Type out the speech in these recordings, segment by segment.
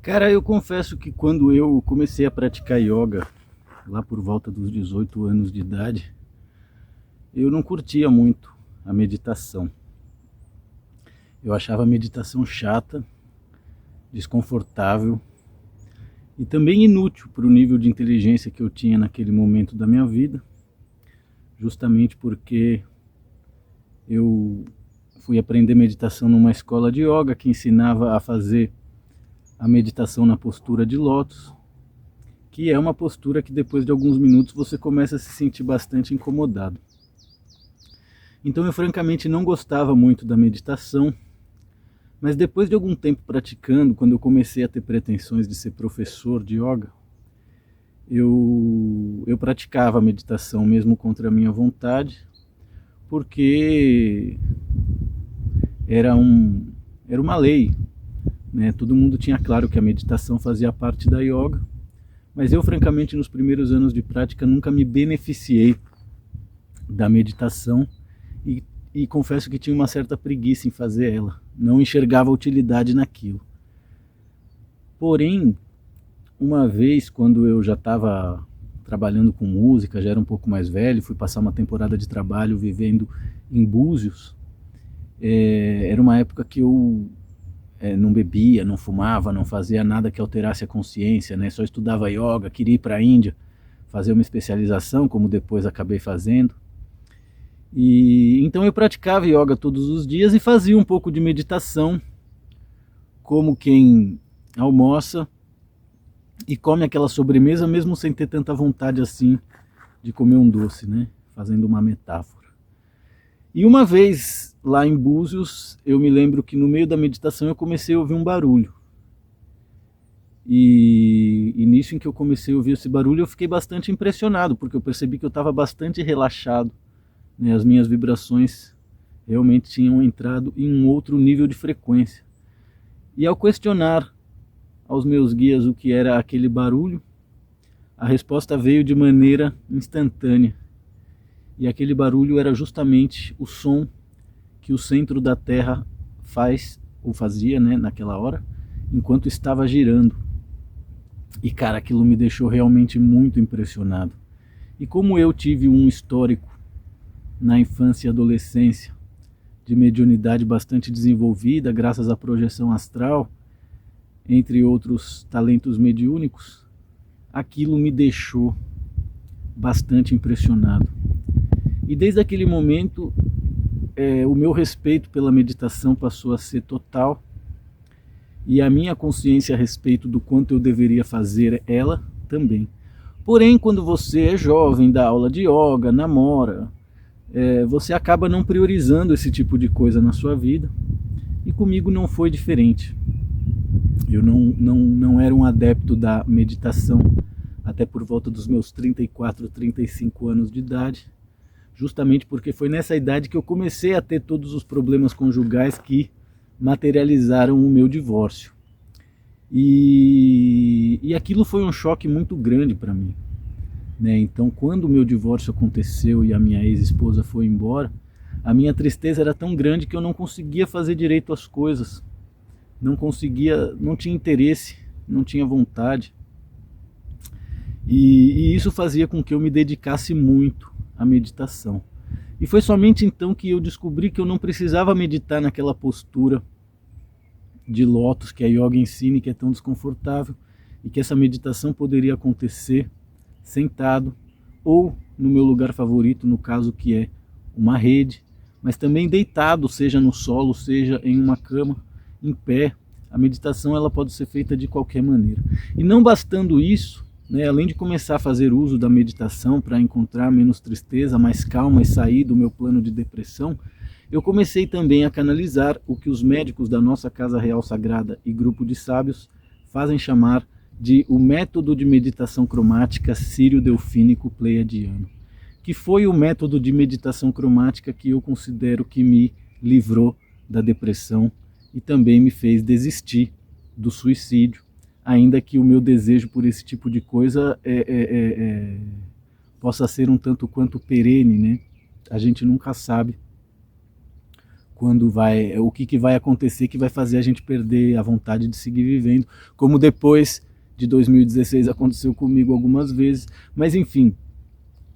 Cara, eu confesso que quando eu comecei a praticar yoga, lá por volta dos 18 anos de idade, eu não curtia muito a meditação. Eu achava a meditação chata, desconfortável e também inútil para o nível de inteligência que eu tinha naquele momento da minha vida, justamente porque eu fui aprender meditação numa escola de yoga que ensinava a fazer a meditação na postura de lótus, que é uma postura que depois de alguns minutos você começa a se sentir bastante incomodado. Então eu francamente não gostava muito da meditação, mas depois de algum tempo praticando, quando eu comecei a ter pretensões de ser professor de yoga, eu praticava a meditação mesmo contra a minha vontade, porque era, era uma lei, né? Todo mundo tinha claro que a meditação fazia parte da yoga, mas eu francamente nos primeiros anos de prática nunca me beneficiei da meditação e confesso que tinha uma certa preguiça em fazer ela, não enxergava utilidade naquilo. Porém, uma vez quando eu já estava trabalhando com música, já era um pouco mais velho, fui passar uma temporada de trabalho vivendo em Búzios, era uma época que eu não bebia, não fumava, não fazia nada que alterasse a consciência, né? Só estudava yoga, queria ir para a Índia fazer uma especialização, como depois acabei fazendo. E então eu praticava yoga todos os dias e fazia um pouco de meditação, como quem almoça e come aquela sobremesa mesmo sem ter tanta vontade assim de comer um doce, né? Fazendo uma metáfora. E uma vez lá em Búzios, eu me lembro que no meio da meditação eu comecei a ouvir um barulho. E nisso em que eu comecei a ouvir esse barulho eu fiquei bastante impressionado, porque eu percebi que eu estava bastante relaxado, né? As minhas vibrações realmente tinham entrado em um outro nível de frequência. E ao questionar aos meus guias o que era aquele barulho, a resposta veio de maneira instantânea. E aquele barulho era justamente o som que o centro da Terra faz, ou fazia, né, naquela hora, enquanto estava girando. E cara, aquilo me deixou realmente muito impressionado. E como eu tive um histórico na infância e adolescência de mediunidade bastante desenvolvida, graças à projeção astral, entre outros talentos mediúnicos, aquilo me deixou bastante impressionado. E desde aquele momento, o meu respeito pela meditação passou a ser total, e a minha consciência a respeito do quanto eu deveria fazer ela também. Porém, quando você é jovem, dá aula de yoga, namora, você acaba não priorizando esse tipo de coisa na sua vida, e comigo não foi diferente. Eu não era um adepto da meditação até por volta dos meus 34, 35 anos de idade, justamente porque foi nessa idade que eu comecei a ter todos os problemas conjugais que materializaram o meu divórcio. E aquilo foi um choque muito grande para mim, né? Então, quando o meu divórcio aconteceu e a minha ex-esposa foi embora, a minha tristeza era tão grande que eu não conseguia fazer direito as coisas, não conseguia, não tinha interesse, não tinha vontade. E isso fazia com que eu me dedicasse muito à meditação. E foi somente então que eu descobri que eu não precisava meditar naquela postura de lótus que a yoga ensina e que é tão desconfortável, e que essa meditação poderia acontecer sentado ou no meu lugar favorito, no caso que é uma rede, mas também deitado, seja no solo, seja em uma cama, em pé. A meditação ela pode ser feita de qualquer maneira. E não bastando isso, né, além de começar a fazer uso da meditação para encontrar menos tristeza, mais calma e sair do meu plano de depressão, eu comecei também a canalizar o que os médicos da nossa Casa Real Sagrada e Grupo de Sábios fazem chamar de o método de meditação cromática Sírio-Delfínico Pleiadiano, que foi o método de meditação cromática que eu considero que me livrou da depressão e também me fez desistir do suicídio, ainda que o meu desejo por esse tipo de coisa possa ser um tanto quanto perene, né? A gente nunca sabe o que vai acontecer que vai fazer a gente perder a vontade de seguir vivendo, como depois de 2016 aconteceu comigo algumas vezes. Mas enfim,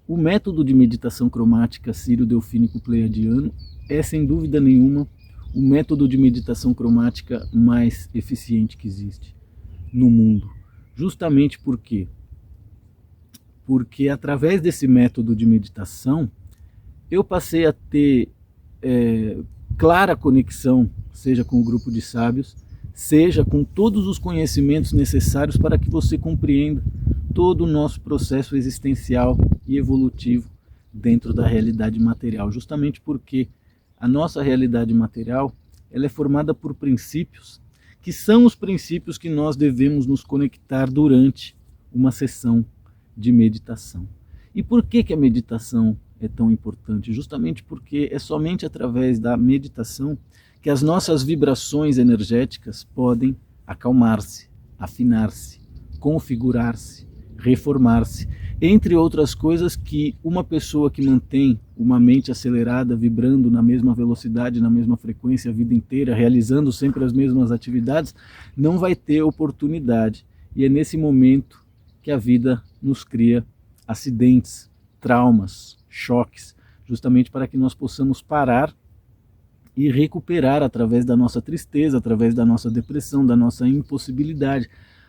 o método de meditação cromática sírio-delfínico pleiadiano é, sem dúvida nenhuma, o método de meditação cromática mais eficiente que existe no mundo. Justamente porque através desse método de meditação eu passei a ter clara conexão, seja com o grupo de sábios, seja com todos os conhecimentos necessários para que você compreenda todo o nosso processo existencial e evolutivo dentro da realidade material, justamente porque a nossa realidade material ela é formada por princípios que são os princípios que nós devemos nos conectar durante uma sessão de meditação. E por que a meditação é tão importante? Justamente porque é somente através da meditação que as nossas vibrações energéticas podem acalmar-se, afinar-se, configurar-se, reformar-se, entre outras coisas que uma pessoa que mantém uma mente acelerada, vibrando na mesma velocidade, na mesma frequência a vida inteira, realizando sempre as mesmas atividades, não vai ter oportunidade. E é nesse momento que a vida nos cria acidentes, traumas, choques, justamente para que nós possamos parar e recuperar através da nossa tristeza, através da nossa depressão, da nossa impossibilidade,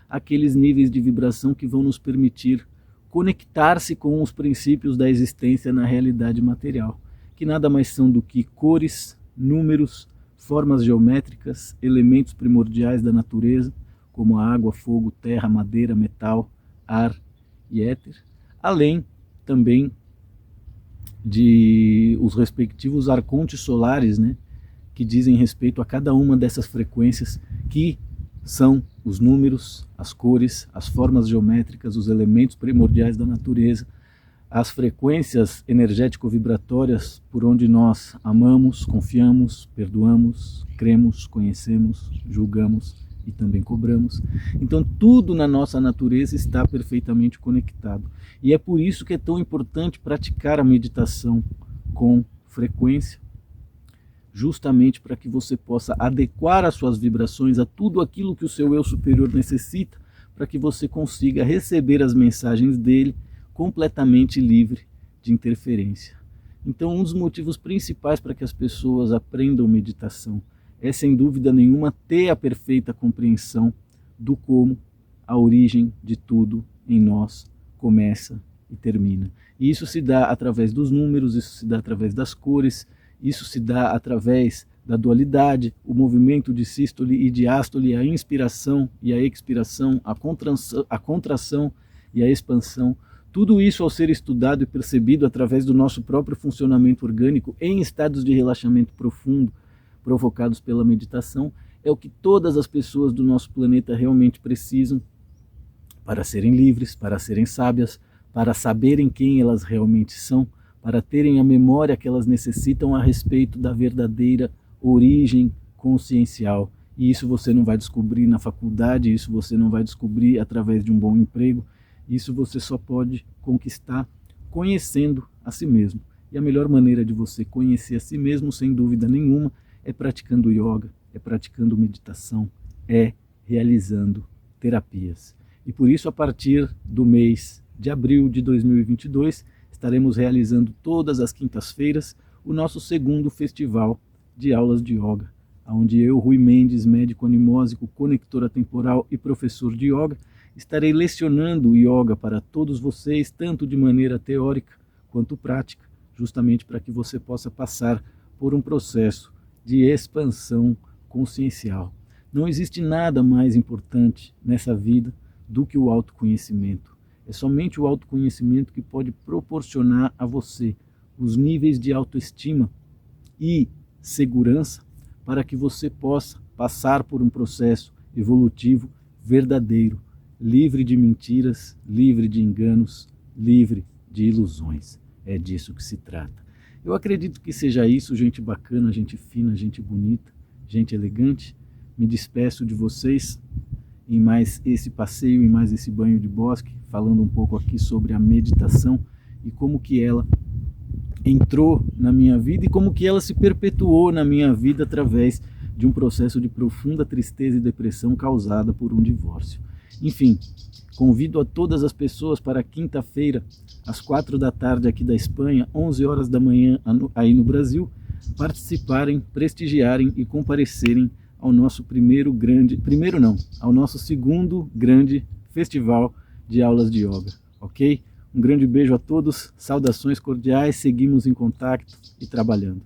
aqueles níveis de vibração que vão nos permitir conectar-se com os princípios da existência na realidade material, que nada mais são do que cores, números, formas geométricas, elementos primordiais da natureza, como a água, fogo, terra, madeira, metal, ar e éter, além também de os respectivos arcontes solares, né, que dizem respeito a cada uma dessas frequências, que são os números, as cores, as formas geométricas, os elementos primordiais da natureza, as frequências energético-vibratórias por onde nós amamos, confiamos, perdoamos, cremos, conhecemos, julgamos e também cobramos. Então tudo na nossa natureza está perfeitamente conectado. E é por isso que é tão importante praticar a meditação com frequência, justamente para que você possa adequar as suas vibrações a tudo aquilo que o seu eu superior necessita, para que você consiga receber as mensagens dele completamente livre de interferência. Então, um dos motivos principais para que as pessoas aprendam meditação é, sem dúvida nenhuma, ter a perfeita compreensão do como a origem de tudo em nós começa e termina. E isso se dá através dos números, isso se dá através das cores, isso se dá através da dualidade, o movimento de sístole e diástole, a inspiração e a expiração, a contração e a expansão. Tudo isso, ao ser estudado e percebido através do nosso próprio funcionamento orgânico em estados de relaxamento profundo provocados pela meditação, é o que todas as pessoas do nosso planeta realmente precisam para serem livres, para serem sábias, para saberem quem elas realmente são, para terem a memória que elas necessitam a respeito da verdadeira origem consciencial. E isso você não vai descobrir na faculdade, isso você não vai descobrir através de um bom emprego, isso você só pode conquistar conhecendo a si mesmo. E a melhor maneira de você conhecer a si mesmo, sem dúvida nenhuma, é praticando yoga, é praticando meditação, é realizando terapias. E por isso, a partir do mês de abril de 2022, estaremos realizando todas as quintas-feiras o nosso segundo festival de aulas de yoga, onde eu, Rui Mendes, médico animósico, conector atemporal e professor de yoga, estarei lecionando yoga para todos vocês, tanto de maneira teórica quanto prática, justamente para que você possa passar por um processo de expansão consciencial. Não existe nada mais importante nessa vida do que o autoconhecimento. É somente o autoconhecimento que pode proporcionar a você os níveis de autoestima e segurança para que você possa passar por um processo evolutivo verdadeiro, livre de mentiras, livre de enganos, livre de ilusões. É disso que se trata. Eu acredito que seja isso, gente bacana, gente fina, gente bonita, gente elegante. Me despeço de vocês em mais esse passeio, em mais esse banho de bosque, falando um pouco aqui sobre a meditação e como que ela entrou na minha vida e como que ela se perpetuou na minha vida através de um processo de profunda tristeza e depressão causada por um divórcio. Enfim, convido a todas as pessoas para quinta-feira, às 4 da tarde aqui da Espanha, 11 horas da manhã aí no Brasil, participarem, prestigiarem e comparecerem ao nosso ao nosso segundo grande festival de aulas de yoga, ok? Um grande beijo a todos, saudações cordiais, seguimos em contato e trabalhando.